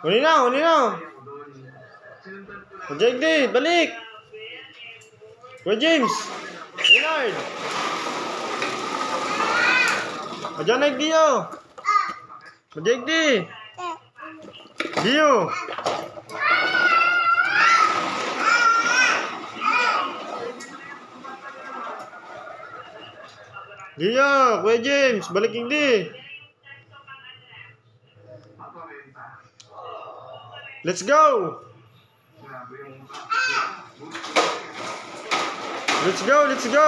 Huli na, huli na. O Jake D, balik. Kuya James. Leonard. O John Dio. O Jake D. Dio. Dio, Kuya James, balik hindi. Let's go. Let's go, let's go.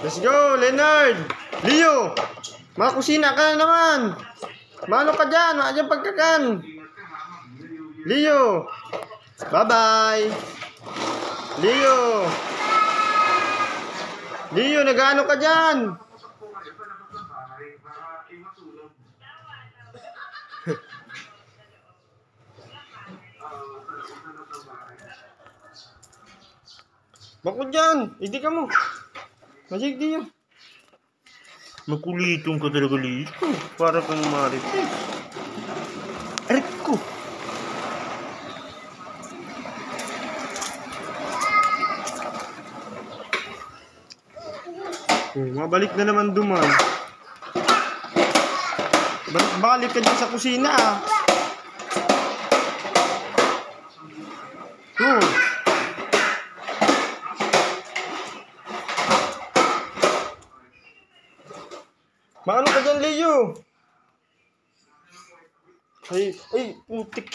Let's go, Leonard. Leo, mga kusina ka na naman. Mano ka dyan, mga dyan pagkakan. Leo. Bye-bye. Leo. Leo, nag-ano ka dyan? Bako dyan, hindi ka mo. Magic Dio. Makulitong ka talaga lito. Para kang marites. Arik ko. Mabalik na naman duman. Balik ka dyan sa kusina ah. Maano ka dyan, Leo? Ay, putik.